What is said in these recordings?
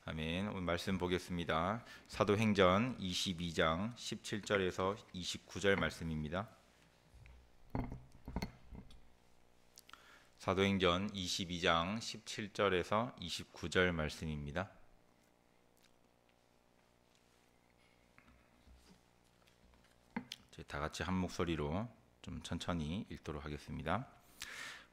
아멘. 오늘 말씀 보겠습니다. 사도행전 22장 17절에서 29절 말씀입니다. 사도행전 22장 17절에서 29절 말씀입니다. 다 같이 한 목소리로 좀 천천히 읽도록 하겠습니다.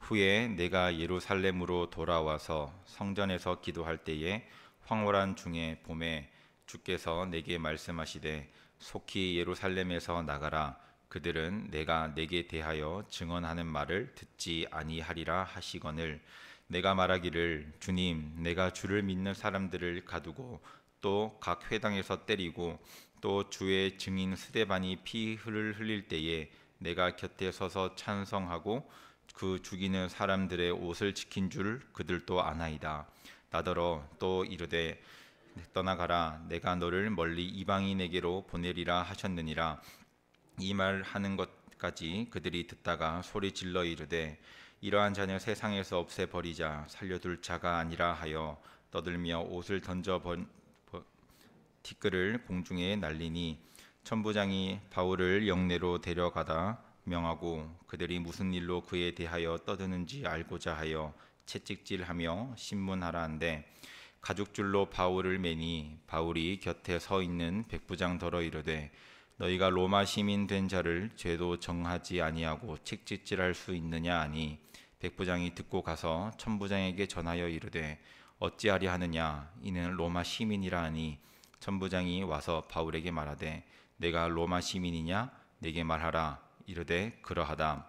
후에 내가 예루살렘으로 돌아와서 성전에서 기도할 때에 황홀한 중에 봄에 주께서 내게 말씀하시되 속히 예루살렘에서 나가라. 그들은 내가 내게 대하여 증언하는 말을 듣지 아니하리라 하시거늘 내가 말하기를 주님 내가 주를 믿는 사람들을 가두고 또 각 회당에서 때리고 또 주의 증인 스데반이 피를 흘릴 때에 내가 곁에 서서 찬성하고 그 죽이는 사람들의 옷을 지킨 줄 그들도 아나이다. 나더러 또 이르되 떠나가라. 내가 너를 멀리 이방인에게로 보내리라 하셨느니라. 이 말 하는 것까지 그들이 듣다가 소리 질러 이르되 이러한 자는 세상에서 없애버리자. 살려둘 자가 아니라 하여 떠들며 옷을 던져 티끌을 공중에 날리니 천부장이 바울을 영내로 데려가다 명하고 그들이 무슨 일로 그에 대하여 떠드는지 알고자 하여 채찍질하며 신문하라 한데 가죽줄로 바울을 매니 바울이 곁에 서 있는 백부장더러 이르되 너희가 로마 시민 된 자를 죄도 정하지 아니하고 채찍질할 수 있느냐 하니 백부장이 듣고 가서 천부장에게 전하여 이르되 어찌하리 하느냐 이는 로마 시민이라 하니 천부장이 와서 바울에게 말하되 내가 로마 시민이냐 내게 말하라. 이르되 그러하다.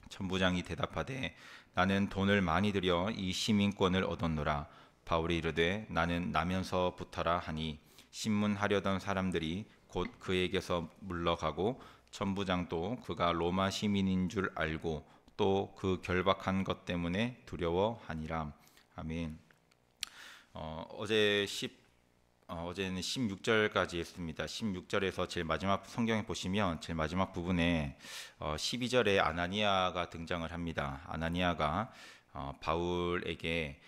천부장이 대답하되 나는 돈을 많이 들여 이 시민권을 얻었노라. 바울이 이르되 나는 나면서부터라 하니 신문하려던 사람들이 곧 그에게서 물러가고 천부장도 그가 로마 시민인 줄 알고 또 그 결박한 것 때문에 두려워하니라. 아멘. 어제는 16절까지 했습니다. 16절에서 제일 마지막 성경에 보시면 제일 마지막 부분에 12절에 아나니아가 등장을 합니다. 아나니아가 바울에게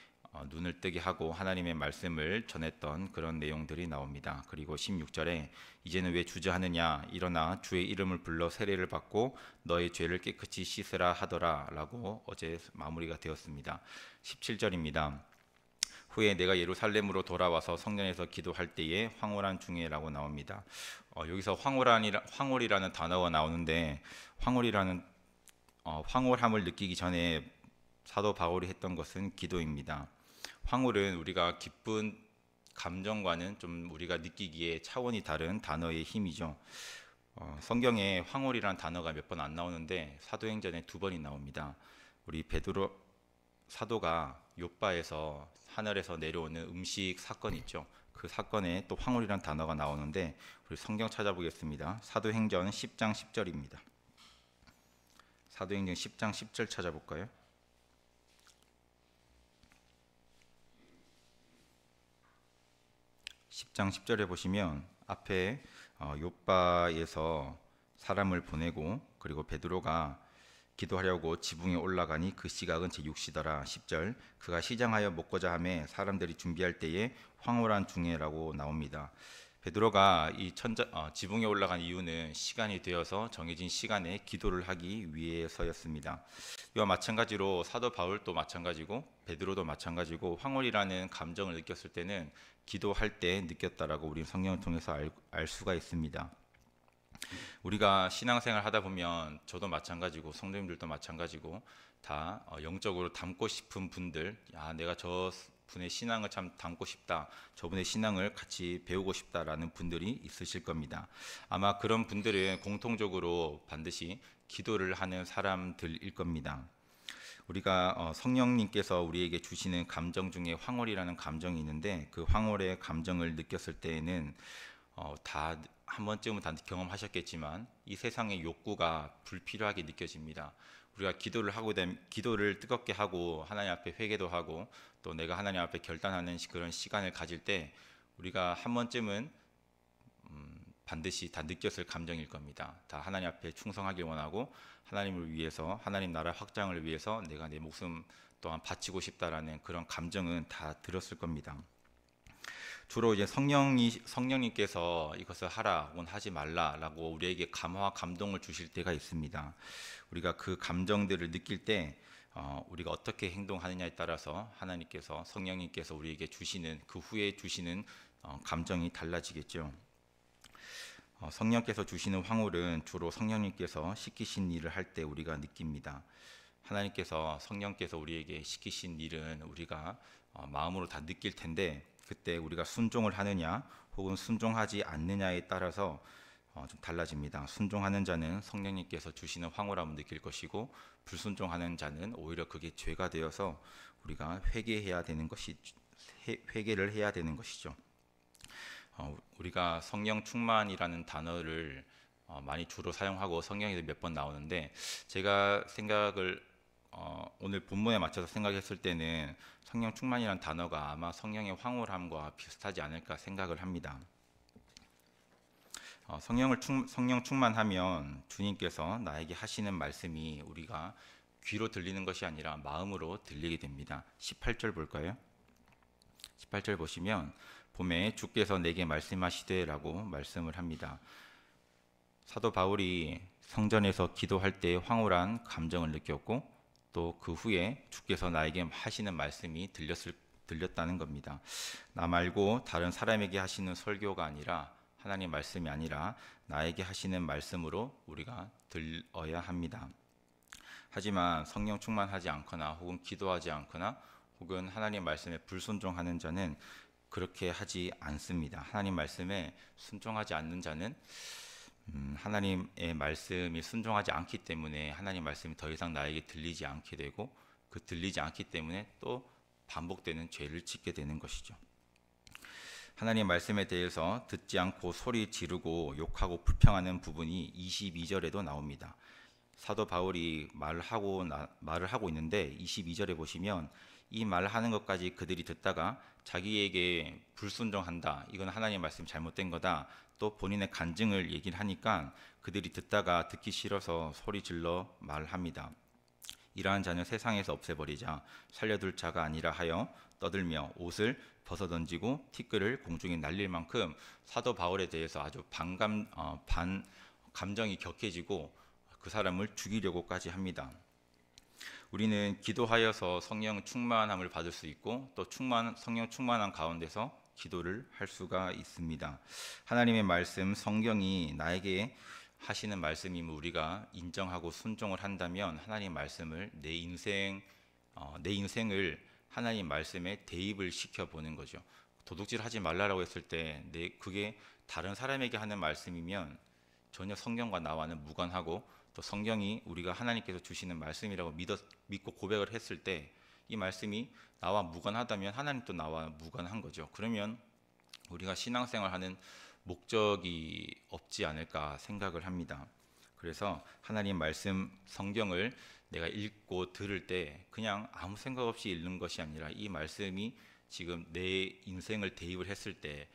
눈을 뜨게 하고 하나님의 말씀을 전했던 그런 내용들이 나옵니다. 그리고 16절에 이제는 왜 주저하느냐 일어나 주의 이름을 불러 세례를 받고 너의 죄를 깨끗이 씻으라 하더라 라고 어제 마무리가 되었습니다. 17절입니다. 후에 내가 예루살렘으로 돌아와서 성전에서 기도할 때에 황홀한 중에라고 나옵니다. 여기서 황홀이라는 단어가 나오는데 황홀함을 느끼기 전에 사도 바울이 했던 것은 기도입니다. 황홀은 우리가 기쁜 감정과는 좀 우리가 느끼기에 차원이 다른 단어의 힘이죠. 성경에 황홀이라는 단어가 몇 번 안 나오는데 사도행전에 2번이 나옵니다. 우리 베드로 사도가 욥바에서 하늘에서 내려오는 음식 사건 있죠. 그 사건에 또 황홀이라는 단어가 나오는데 우리 성경 찾아보겠습니다. 사도행전 10장 10절입니다. 사도행전 10장 10절 찾아볼까요? (10장 10절에) 보시면 앞에 욥바에서 사람을 보내고 그리고 베드로가 기도하려고 지붕에 올라가니 그 시각은 제6시더라. 10절 그가 시장하여 먹고자 하매 사람들이 준비할 때에 황홀한 중에라고 나옵니다. 베드로가 이 지붕에 올라간 이유는 시간이 되어서 정해진 시간에 기도를 하기 위해서였습니다. 이와 마찬가지로 사도 바울도 마찬가지고 베드로도 마찬가지고 황홀이라는 감정을 느꼈을 때는 기도할 때 느꼈다라고 우리 성경을 통해서 알 수가 있습니다. 우리가 신앙생활 하다 보면 저도 마찬가지고 성도님들도 마찬가지고 다 영적으로 닮고 싶은 분들, 내가 저 분의 신앙을 참 닮고 싶다, 저분의 신앙을 같이 배우고 싶다라는 분들이 있으실 겁니다. 아마 그런 분들은 공통적으로 반드시 기도를 하는 사람들일 겁니다. 우리가 성령님께서 우리에게 주시는 감정 중에 황홀이라는 감정이 있는데 그 황홀의 감정을 느꼈을 때에는 다 한 번쯤은 다 경험하셨겠지만 이 세상의 욕구가 불필요하게 느껴집니다. 우리가 기도를 뜨겁게 하고 하나님 앞에 회개도 하고 또 내가 하나님 앞에 결단하는 그런 시간을 가질 때 우리가 한 번쯤은 반드시 다 느꼈을 감정일 겁니다. 다 하나님 앞에 충성하길 원하고 하나님을 위해서 하나님 나라 확장을 위해서 내가 내 목숨 또한 바치고 싶다라는 그런 감정은 다 들었을 겁니다. 주로 이제 성령님께서 이것을 하라 혹은 하지 말라라고 우리에게 감화와 감동을 주실 때가 있습니다. 우리가 그 감정들을 느낄 때 우리가 어떻게 행동하느냐에 따라서 하나님께서 성령님께서 우리에게 주시는 그 후에 주시는 감정이 달라지겠죠. 성령께서 주시는 황홀은 주로 성령님께서 시키신 일을 할 때 우리가 느낍니다. 하나님께서 성령께서 우리에게 시키신 일은 우리가 마음으로 다 느낄 텐데 그때 우리가 순종을 하느냐 혹은 순종하지 않느냐에 따라서 좀 달라집니다. 순종하는 자는 성령님께서 주시는 황홀함을 느낄 것이고 불순종하는 자는 오히려 그게 죄가 되어서 우리가 회개를 해야 되는 것이죠. 우리가 성령 충만이라는 단어를 많이 주로 사용하고 성경에도 몇 번 나오는데 제가 생각을 오늘 본문에 맞춰서 생각했을 때는 성령 충만이라는 단어가 아마 성령의 황홀함과 비슷하지 않을까 생각을 합니다. 성령 충만하면 주님께서 나에게 하시는 말씀이 우리가 귀로 들리는 것이 아니라 마음으로 들리게 됩니다. 18절 볼까요? 18절 보시면 봄에 주께서 내게 말씀하시되라고 말씀을 합니다. 사도 바울이 성전에서 기도할 때 황홀한 감정을 느꼈고 또 그 후에 주께서 나에게 하시는 말씀이 들렸다는 겁니다. 나 말고 다른 사람에게 하시는 설교가 아니라 하나님 말씀이 아니라 나에게 하시는 말씀으로 우리가 들어야 합니다. 하지만 성령 충만하지 않거나 혹은 기도하지 않거나 혹은 하나님 말씀에 불순종하는 자는 그렇게 하지 않습니다. 하나님 말씀에 순종하지 않는 자는 하나님의 말씀이 순종하지 않기 때문에 하나님 말씀이 더 이상 나에게 들리지 않게 되고 그 들리지 않기 때문에 또 반복되는 죄를 짓게 되는 것이죠. 하나님 말씀에 대해서 듣지 않고 소리 지르고 욕하고 불평하는 부분이 22절에도 나옵니다. 사도 바울이 말을 하고 있는데 22절에 보시면 이 말을 하는 것까지 그들이 듣다가 자기에게 불순종한다. 이건 하나님 말씀 잘못된 거다. 또 본인의 간증을 얘기를 하니까 그들이 듣다가 듣기 싫어서 소리 질러 말합니다. 이러한 자는 세상에서 없애버리자 살려둘 자가 아니라 하여 떠들며 옷을 벗어던지고 티끌을 공중에 날릴 만큼 사도 바울에 대해서 아주 감정이 격해지고 그 사람을 죽이려고까지 합니다. 우리는 기도하여서 성령 충만함을 받을 수 있고 또 성령 충만한 가운데서 기도를 할 수가 있습니다. 하나님의 말씀, 성경이 나에게 하시는 말씀임을 우리가 인정하고 순종을 한다면 하나님 말씀을 내 인생을 하나님 말씀에 대입을 시켜보는 거죠. 도둑질하지 말라라고 했을 때 그게 다른 사람에게 하는 말씀이면 전혀 성경과 나와는 무관하고 또 성경이 우리가 하나님께서 주시는 말씀이라고 믿고 고백을 했을 때 이 말씀이 나와 무관하다면 하나님도 나와 무관한 거죠. 그러면 우리가 신앙생활하는 목적이 없지 않을까 생각을 합니다. 그래서 하나님 말씀 성경을 내가 읽고 들을 때 그냥 아무 생각 없이 읽는 것이 아니라 이 말씀이 지금 내 인생을 대입을 했을 때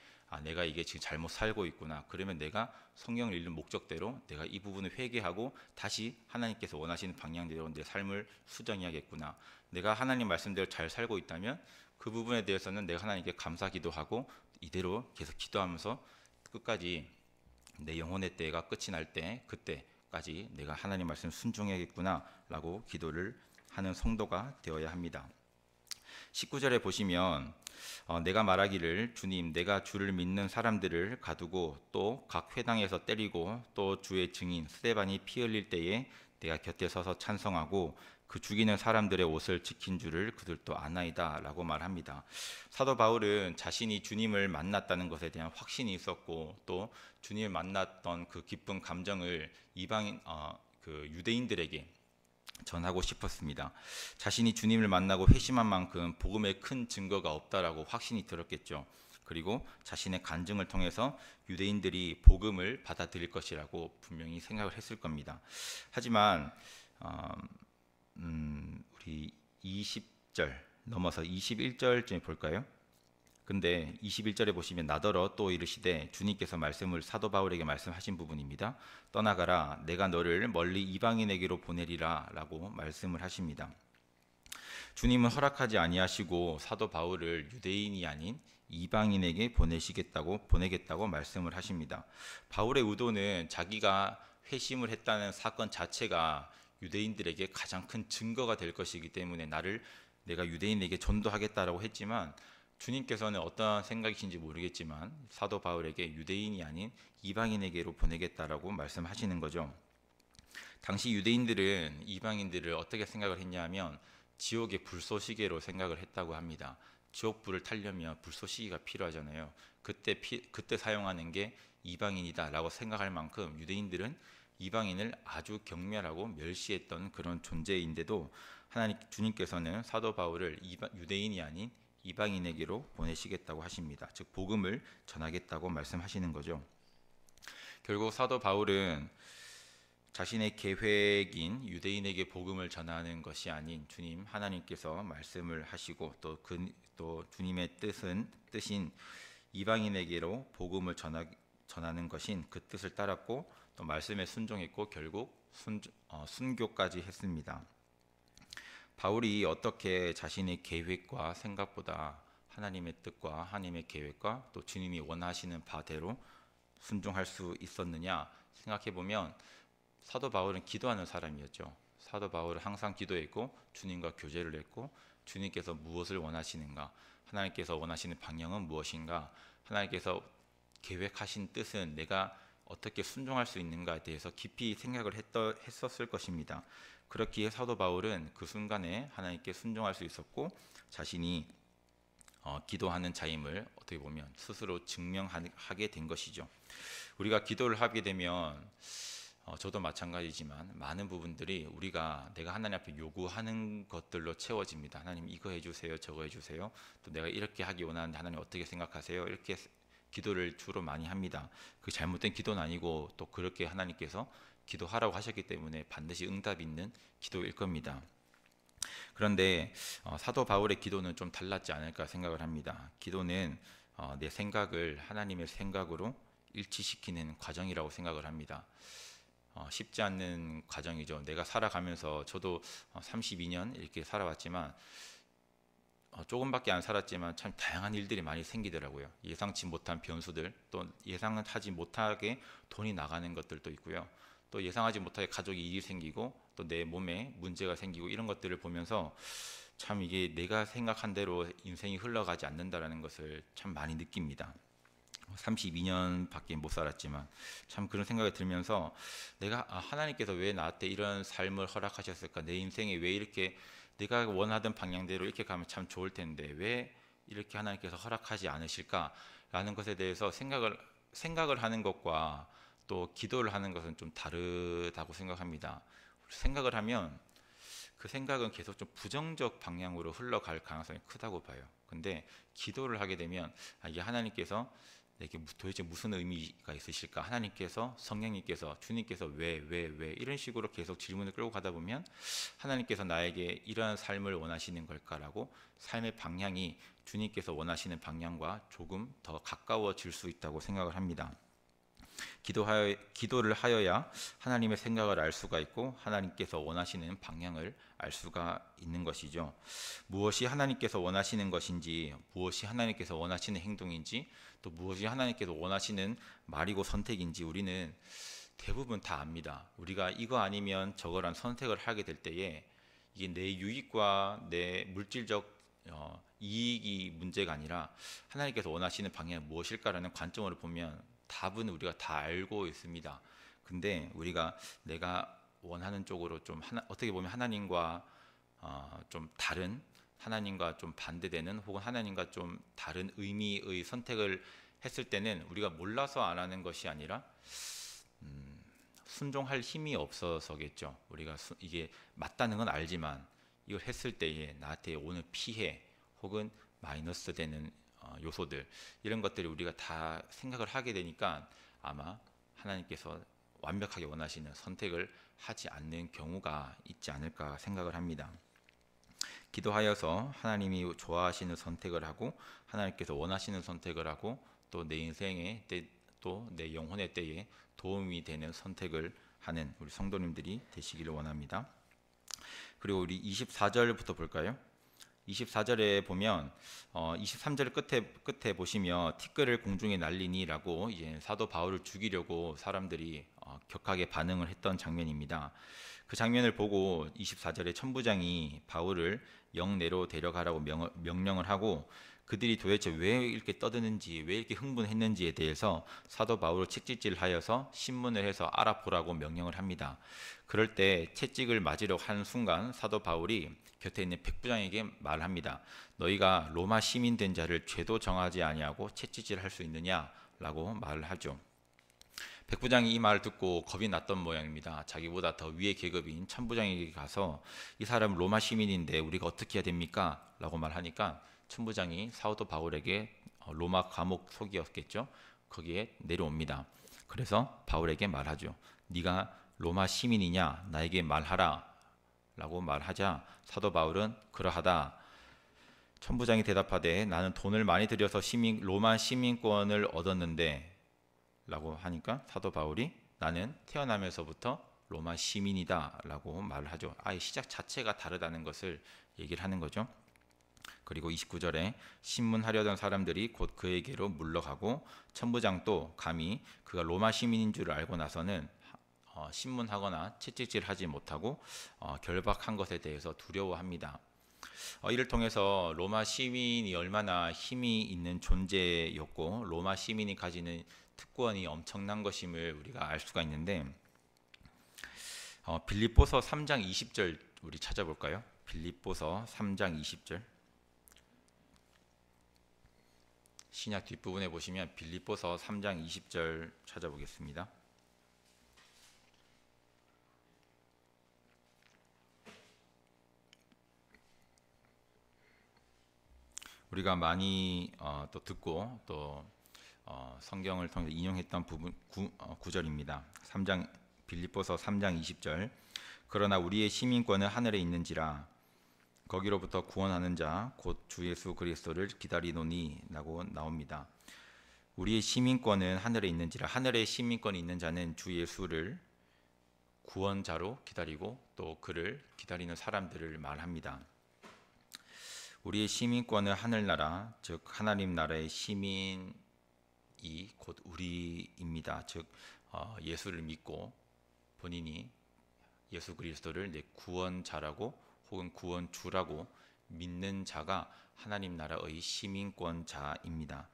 내가 이게 지금 잘못 살고 있구나. 그러면 내가 성경을 읽는 목적대로 내가 이 부분을 회개하고 다시 하나님께서 원하시는 방향대로 내 삶을 수정해야겠구나. 내가 하나님 말씀대로 잘 살고 있다면 그 부분에 대해서는 내가 하나님께 감사 기도하고 이대로 계속 기도하면서 끝까지 내 영혼의 때가 끝이 날 때 그때까지 내가 하나님 말씀 순종해야겠구나 라고 기도를 하는 성도가 되어야 합니다. 19절에 보시면 내가 말하기를 주님 내가 주를 믿는 사람들을 가두고 또 각 회당에서 때리고 또 주의 증인 스데반이 피 흘릴 때에 내가 곁에 서서 찬성하고 그 죽이는 사람들의 옷을 지킨 줄을 그들도 아나이다 라고 말합니다. 사도 바울은 자신이 주님을 만났다는 것에 대한 확신이 있었고 또 주님을 만났던 그 기쁜 감정을 유대인들에게 전하고 싶었습니다. 자신이 주님을 만나고 회심한 만큼 복음에 큰 증거가 없다라고 확신이 들었겠죠. 그리고 자신의 간증을 통해서 유대인들이 복음을 받아들일 것이라고 분명히 생각을 했을 겁니다. 하지만 우리 20절 넘어서 21절쯤 볼까요? 근데 21절에 보시면 나더러 또 이르시되 주님께서 말씀을 사도 바울에게 말씀하신 부분입니다. 떠나가라 내가 너를 멀리 이방인에게로 보내리라 라고 말씀을 하십니다. 주님은 허락하지 아니하시고 사도 바울을 유대인이 아닌 이방인에게 보내겠다고 말씀을 하십니다. 바울의 의도는 자기가 회심을 했다는 사건 자체가 유대인들에게 가장 큰 증거가 될 것이기 때문에 내가 유대인에게 전도하겠다라고 했지만, 주님께서는 어떠한 생각이신지 모르겠지만 사도 바울에게 유대인이 아닌 이방인에게로 보내겠다라고 말씀하시는 거죠. 당시 유대인들은 이방인들을 어떻게 생각을 했냐면 지옥의 불쏘시개로 생각을 했다고 합니다. 지옥불을 타려면 불쏘시개가 필요하잖아요. 그때 사용하는 게 이방인이다라고 생각할 만큼 유대인들은 이방인을 아주 경멸하고 멸시했던 그런 존재인데도 주님께서는 사도 바울을 유대인이 아닌 이방인에게로 보내시겠다고 하십니다. 즉 복음을 전하겠다고 말씀하시는 거죠. 결국 사도 바울은 자신의 계획인 유대인에게 복음을 전하는 것이 아닌 주님 하나님께서 말씀을 하시고 또 주님의 뜻인 이방인에게로 복음을 전하는 것인 그 뜻을 따랐고 또 말씀에 순종했고 결국 순교까지 했습니다. 바울이 어떻게 자신의 계획과 생각보다 하나님의 뜻과 하나님의 계획과 또 주님이 원하시는 바대로 순종할 수 있었느냐 생각해 보면 사도 바울은 기도하는 사람이었죠. 사도 바울은 항상 기도했고 주님과 교제를 했고 주님께서 무엇을 원하시는가, 하나님께서 원하시는 방향은 무엇인가, 하나님께서 계획하신 뜻은 내가 어떻게 순종할 수 있는가에 대해서 깊이 생각을 했었을 것입니다. 그렇기에 사도 바울은 그 순간에 하나님께 순종할 수 있었고 자신이 기도하는 자임을 어떻게 보면 스스로 증명하게 된 것이죠. 우리가 기도를 하게 되면 저도 마찬가지지만 많은 부분들이 내가 하나님 앞에 요구하는 것들로 채워집니다. 하나님 이거 해주세요, 저거 해주세요. 또 내가 이렇게 하기 원하는데 하나님 어떻게 생각하세요? 이렇게 기도를 주로 많이 합니다. 그 잘못된 기도는 아니고 또 그렇게 하나님께서 기도하라고 하셨기 때문에 반드시 응답이 있는 기도일 겁니다. 그런데 사도 바울의 기도는 좀 달랐지 않을까 생각을 합니다. 기도는 내 생각을 하나님의 생각으로 일치시키는 과정이라고 생각을 합니다. 쉽지 않는 과정이죠. 내가 살아가면서 저도 32년 이렇게 살아왔지만 조금밖에 안 살았지만 참 다양한 일들이 많이 생기더라고요. 예상치 못한 변수들, 또 예상은 하지 못하게 돈이 나가는 것들도 있고요. 또 예상하지 못하게 가족이 일이 생기고 또 내 몸에 문제가 생기고 이런 것들을 보면서 참 이게 내가 생각한 대로 인생이 흘러가지 않는다라는 것을 참 많이 느낍니다. 32년밖에 못 살았지만 참 그런 생각이 들면서 내가 하나님께서 왜 나한테 이런 삶을 허락하셨을까, 내 인생에 왜 이렇게 내가 원하던 방향대로 이렇게 가면 참 좋을 텐데 왜 이렇게 하나님께서 허락하지 않으실까라는 것에 대해서 생각을 하는 것과 또 기도를 하는 것은 좀 다르다고 생각합니다. 생각을 하면 그 생각은 계속 좀 부정적 방향으로 흘러갈 가능성이 크다고 봐요. 근데 기도를 하게 되면 이게 하나님께서 내게 도대체 무슨 의미가 있으실까? 하나님께서, 성령님께서, 주님께서 왜 이런 식으로 계속 질문을 끌고 가다 보면 하나님께서 나에게 이러한 삶을 원하시는 걸까라고 삶의 방향이 주님께서 원하시는 방향과 조금 더 가까워질 수 있다고 생각을 합니다. 기도를 하여야 하나님의 생각을 알 수가 있고 하나님께서 원하시는 방향을 알 수가 있는 것이죠. 무엇이 하나님께서 원하시는 것인지, 무엇이 하나님께서 원하시는 행동인지, 또 무엇이 하나님께서 원하시는 말이고 선택인지 우리는 대부분 다 압니다. 우리가 이거 아니면 저거란 선택을 하게 될 때에 이게 내 유익과 내 물질적 이익이 문제가 아니라 하나님께서 원하시는 방향이 무엇일까라는 관점으로 보면 답은 우리가 다 알고 있습니다. 근데 우리가 내가 원하는 쪽으로 좀 어떻게 보면 하나님과 좀 다른, 하나님과 좀 반대되는 혹은 하나님과 좀 다른 의미의 선택을 했을 때는 우리가 몰라서 안 하는 것이 아니라 순종할 힘이 없어서겠죠. 우리가 이게 맞다는 건 알지만 이걸 했을 때에 나한테 오는 피해 혹은 마이너스 되는 요소들, 이런 것들이 우리가 다 생각을 하게 되니까 아마 하나님께서 완벽하게 원하시는 선택을 하지 않는 경우가 있지 않을까 생각을 합니다. 기도하여서 하나님이 좋아하시는 선택을 하고 하나님께서 원하시는 선택을 하고 또 내 인생의 또 내 영혼의 때에 도움이 되는 선택을 하는 우리 성도님들이 되시기를 원합니다. 그리고 우리 24절부터 볼까요? 24절에 보면 23절 끝에 보시면 티끌을 공중에 날리니라고 이제 사도 바울을 죽이려고 사람들이 격하게 반응을 했던 장면입니다. 그 장면을 보고 24절에 천부장이 바울을 영내로 데려가라고 명령을 하고 그들이 도대체 왜 이렇게 떠드는지 왜 이렇게 흥분했는지에 대해서 사도 바울을 채찍질하여서 신문을 해서 알아보라고 명령을 합니다. 그럴 때 채찍을 맞으려고 하는 순간 사도 바울이 곁에 있는 백부장에게 말합니다. 너희가 로마 시민 된 자를 죄도 정하지 아니하고 채찍질할 수 있느냐라고 말을 하죠. 백부장이 이 말을 듣고 겁이 났던 모양입니다. 자기보다 더 위의 계급인 천부장에게 가서 이 사람은 로마 시민인데 우리가 어떻게 해야 됩니까? 라고 말하니까 천부장이 사도 바울에게 로마 감옥 속이었겠죠. 거기에 내려옵니다. 그래서 바울에게 말하죠. 네가 로마 시민이냐? 나에게 말하라 라고 말하자 사도 바울은 그러하다. 천부장이 대답하되 나는 돈을 많이 들여서 로마 시민권을 얻었는데 라고 하니까 사도 바울이 나는 태어나면서부터 로마 시민이다 라고 말을 하죠. 아예 시작 자체가 다르다는 것을 얘기를 하는 거죠. 그리고 29절에 신문하려던 사람들이 곧 그에게로 물러가고 천부장도 감히 그가 로마 시민인 줄 알고 나서는 신문하거나 채찍질하지 못하고 결박한 것에 대해서 두려워합니다. 이를 통해서 로마 시민이 얼마나 힘이 있는 존재였고 로마 시민이 가지는 특권이 엄청난 것임을 우리가 알 수가 있는데 빌립보서 3장 20절 우리 찾아볼까요? 빌립보서 3장 20절 신약 뒷부분에 보시면 빌립보서 3장 20절 찾아보겠습니다. 우리가 많이 또 듣고 또 성경을 통해 인용했던 부분 구절입니다. 3장 빌립보서 3장 20절 그러나 우리의 시민권은 하늘에 있는지라 거기로부터 구원하는 자 곧 주 예수 그리스도를 기다리노니 라고 나옵니다. 우리의 시민권은 하늘에 있는지라 하늘에 시민권이 있는 자는 주 예수를 구원자로 기다리고 또 그를 기다리는 사람들을 말합니다. 우리의 시민권은 하늘나라 즉 하나님 나라의 시민이 곧 우리입니다. 즉 예수를 믿고 본인이 예수 그리스도를 내 구원자라고 혹은 구원주라고 믿는 자가 하나님 나라의 시민권자입니다.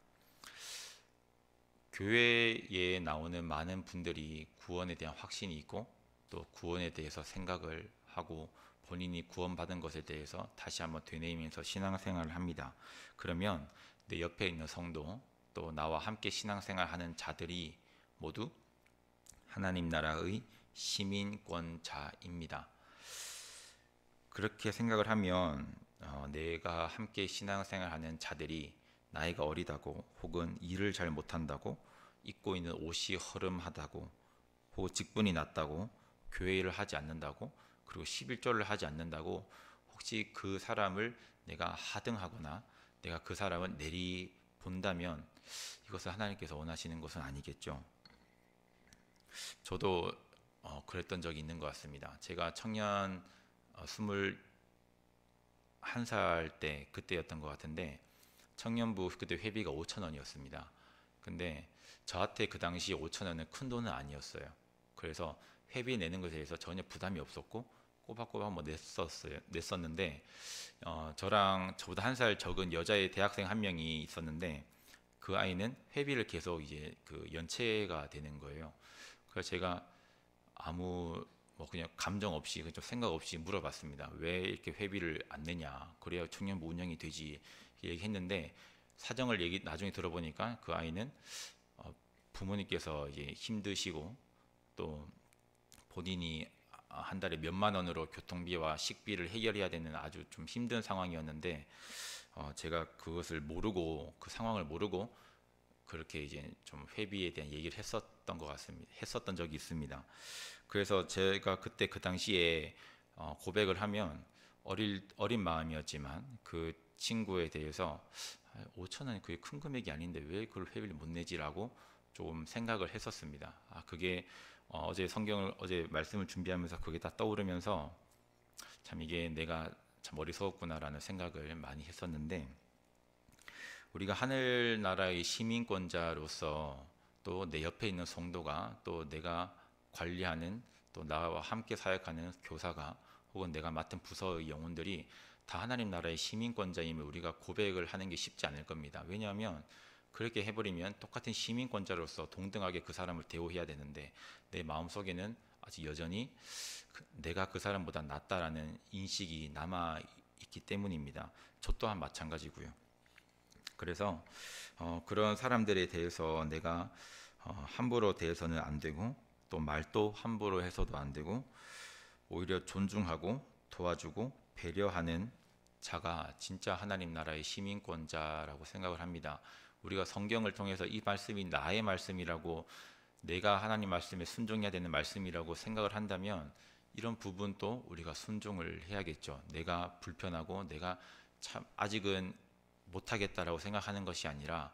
교회에 나오는 많은 분들이 구원에 대한 확신이 있고 또 구원에 대해서 생각을 하고 본인이 구원받은 것에 대해서 다시 한번 되뇌이면서 신앙생활을 합니다. 그러면 내 옆에 있는 성도 또 나와 함께 신앙생활하는 자들이 모두 하나님 나라의 시민권자입니다. 그렇게 생각을 하면 내가 함께 신앙생활하는 자들이 나이가 어리다고 혹은 일을 잘 못한다고 입고 있는 옷이 허름하다고 혹은 직분이 낮다고 교회 일을 하지 않는다고 그리고 11조를 하지 않는다고 혹시 그 사람을 내가 하등하거나 내가 그 사람을 내리 본다면 이것을 하나님께서 원하시는 것은 아니겠죠. 저도 그랬던 적이 있는 것 같습니다. 제가 청년 21살 때 그때였던 것 같은데 청년부 그때 회비가 5,000원이었습니다. 근데 저한테 그 당시 5,000원은 큰 돈은 아니었어요. 그래서 회비 내는 것에 대해서 전혀 부담이 없었고 꼬박꼬박 뭐 냈었는데 저랑 저보다 한 살 적은 여자의 대학생 한 명이 있었는데 그 아이는 회비를 계속 이제 그 연체가 되는 거예요. 그래서 제가 아무 뭐 그냥 감정 없이 좀 생각 없이 물어봤습니다. 왜 이렇게 회비를 안 내냐? 그래야 청년부 운영이 되지. 얘기했는데 사정을 나중에 들어보니까 그 아이는 부모님께서 이제 힘드시고 또 본인이 한 달에 몇만 원으로 교통비와 식비를 해결해야 되는 아주 좀 힘든 상황이었는데 제가 그것을 모르고 그 상황을 모르고 그렇게 이제 좀 회비에 대한 얘기를 했었던 것 같습니다. 했었던 적이 있습니다. 그래서 제가 그때 그 당시에 고백을 하면 어린 마음이었지만 그 친구에 대해서 5,000원이 그게 큰 금액이 아닌데 왜 그걸 회비를 못 내지라고 조금 생각을 했었습니다. 그게 어제 말씀을 준비하면서 그게 다 떠오르면서 참 이게 내가 참 어리석었구나라는 생각을 많이 했었는데, 우리가 하늘나라의 시민권자로서 또 내 옆에 있는 성도가, 또 내가 관리하는, 또 나와 함께 사역하는 교사가, 혹은 내가 맡은 부서의 영혼들이 다 하나님 나라의 시민권자임을 우리가 고백을 하는 게 쉽지 않을 겁니다. 왜냐하면 그렇게 해버리면 똑같은 시민권자로서 동등하게 그 사람을 대우해야 되는데, 내 마음속에는 아직 여전히 내가 그 사람보다 낫다라는 인식이 남아 있기 때문입니다. 저 또한 마찬가지고요. 그래서 그런 사람들에 대해서 내가 함부로 대해서는 안 되고, 또 말도 함부로 해서도 안 되고, 오히려 존중하고 도와주고 배려하는 자가 진짜 하나님 나라의 시민권자라고 생각을 합니다. 우리가 성경을 통해서 이 말씀이 나의 말씀이라고, 내가 하나님 말씀에 순종해야 되는 말씀이라고 생각을 한다면, 이런 부분도 우리가 순종을 해야겠죠. 내가 불편하고 내가 참 아직은 못하겠다라고 생각하는 것이 아니라,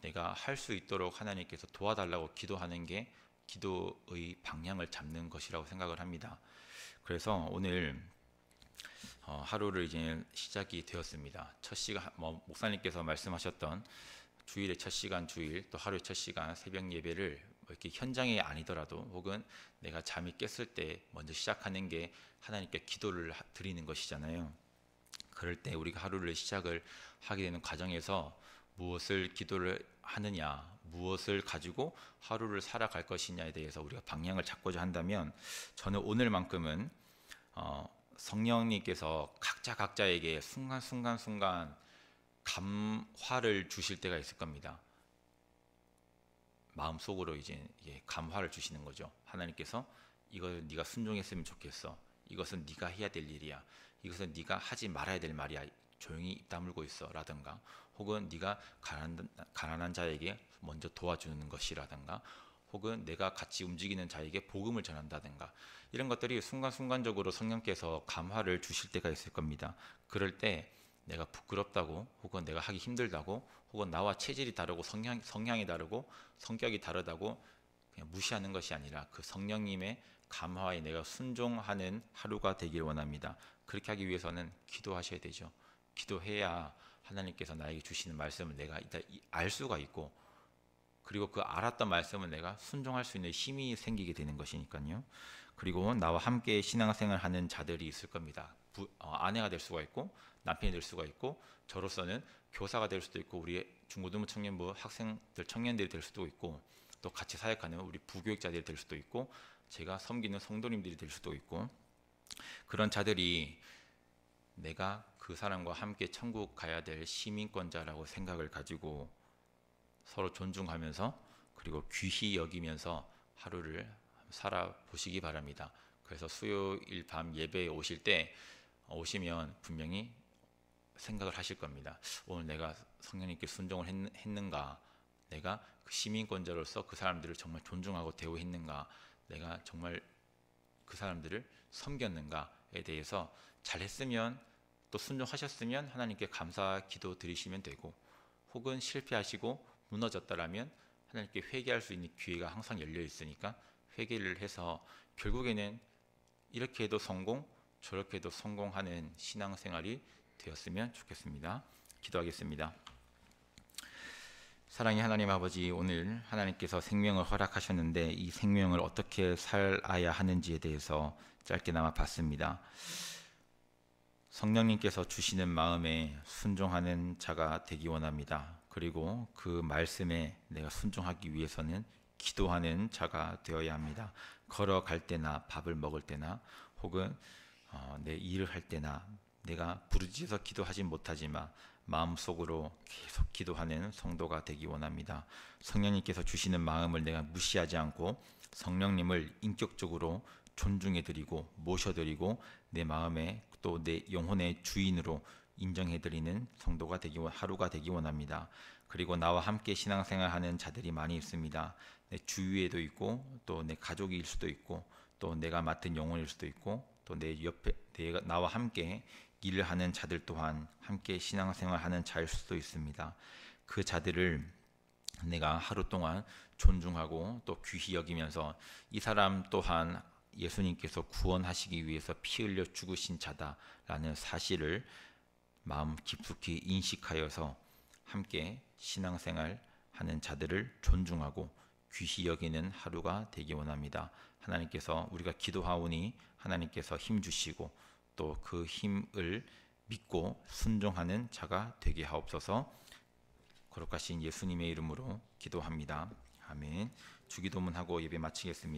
내가 할 수 있도록 하나님께서 도와달라고 기도하는 게 기도의 방향을 잡는 것이라고 생각을 합니다. 그래서 오늘 하루를 이제 시작이 되었습니다. 첫 시간, 목사님께서 말씀하셨던 주일의 첫 시간 주일, 또 하루의 첫 시간 새벽 예배를 이렇게 현장이 아니더라도, 혹은 내가 잠이 깼을 때 먼저 시작하는 게 하나님께 기도를 드리는 것이잖아요. 그럴 때 우리가 하루를 시작을 하게 되는 과정에서 무엇을 기도를 하느냐, 무엇을 가지고 하루를 살아갈 것이냐에 대해서 우리가 방향을 잡고자 한다면, 저는 오늘만큼은 성령님께서 각자에게 순간 감화를 주실 때가 있을 겁니다. 마음속으로 이제 감화를 주시는 거죠. 하나님께서 이걸 네가 순종했으면 좋겠어. 이것은 네가 해야 될 일이야. 이것은 네가 하지 말아야 될 말이야. 조용히 입 다물고 있어. 라든가, 혹은 네가 가난한 자에게 먼저 도와주는 것이라든가, 혹은 내가 같이 움직이는 자에게 복음을 전한다든가, 이런 것들이 순간적으로 성령께서 감화를 주실 때가 있을 겁니다. 그럴 때 내가 부끄럽다고, 혹은 내가 하기 힘들다고, 혹은 나와 체질이 다르고 성향이 다르고 성격이 다르다고 그냥 무시하는 것이 아니라, 그 성령님의 감화에 내가 순종하는 하루가 되길 원합니다. 그렇게 하기 위해서는 기도하셔야 되죠. 기도해야 하나님께서 나에게 주시는 말씀을 내가 일단 알 수가 있고, 그리고 그 알았던 말씀을 내가 순종할 수 있는 힘이 생기게 되는 것이니까요. 그리고 나와 함께 신앙생활 하는 자들이 있을 겁니다. 아내가 될 수가 있고, 남편이 될 수가 있고, 저로서는 교사가 될 수도 있고, 우리 중고등부 청년부 학생들, 청년들이 될 수도 있고, 또 같이 사역하는 우리 부교육자들이 될 수도 있고, 제가 섬기는 성도님들이 될 수도 있고, 그런 자들이 내가 그 사람과 함께 천국 가야 될 시민권자라고 생각을 가지고 서로 존중하면서, 그리고 귀히 여기면서 하루를 살아보시기 바랍니다. 그래서 수요일 밤 예배에 오시면 분명히 생각을 하실 겁니다. 오늘 내가 성령님께 순종을 했는가? 내가 그 시민권자로서 그 사람들을 정말 존중하고 대우했는가? 내가 정말 그 사람들을 섬겼는가에 대해서 잘했으면, 또 순종하셨으면 하나님께 감사 기도 드리시면 되고, 혹은 실패하시고 무너졌다라면 하나님께 회개할 수 있는 기회가 항상 열려 있으니까 회개를 해서 결국에는 이렇게 해도 성공, 저렇게 해도 성공하는 신앙생활이 되었으면 좋겠습니다. 기도하겠습니다. 사랑의 하나님 아버지, 오늘 하나님께서 생명을 허락하셨는데 이 생명을 어떻게 살아야 하는지에 대해서 짧게나마 봤습니다. 성령님께서 주시는 마음에 순종하는 자가 되기 원합니다. 그리고 그 말씀에 내가 순종하기 위해서는 기도하는 자가 되어야 합니다. 걸어갈 때나 밥을 먹을 때나, 혹은 내 일을 할 때나, 내가 부르짖어서 기도하지 못하지만 마음속으로 계속 기도하는 성도가 되기 원합니다. 성령님께서 주시는 마음을 내가 무시하지 않고 성령님을 인격적으로 존중해드리고 모셔드리고 내 마음에, 또 내 영혼의 주인으로 인정해드리는 성도가 하루가 되기 원합니다. 그리고 나와 함께 신앙생활하는 자들이 많이 있습니다. 내 주위에도 있고, 또 내 가족일 수도 있고, 또 내가 맡은 영혼일 수도 있고, 또 내 옆에 나와 함께 일을 하는 자들 또한 함께 신앙생활하는 자일 수도 있습니다. 그 자들을 내가 하루 동안 존중하고 또 귀히 여기면서 이 사람 또한 예수님께서 구원하시기 위해서 피 흘려 죽으신 자다라는 사실을 마음 깊숙이 인식하여서 함께 신앙생활 하는 자들을 존중하고 귀히 여기는 하루가 되기 원합니다. 하나님께서 우리가 기도하오니 하나님께서 힘 주시고 또 그 힘을 믿고 순종하는 자가 되게 하옵소서. 거룩하신 예수님의 이름으로 기도합니다. 아멘. 주기도문하고 예배 마치겠습니다.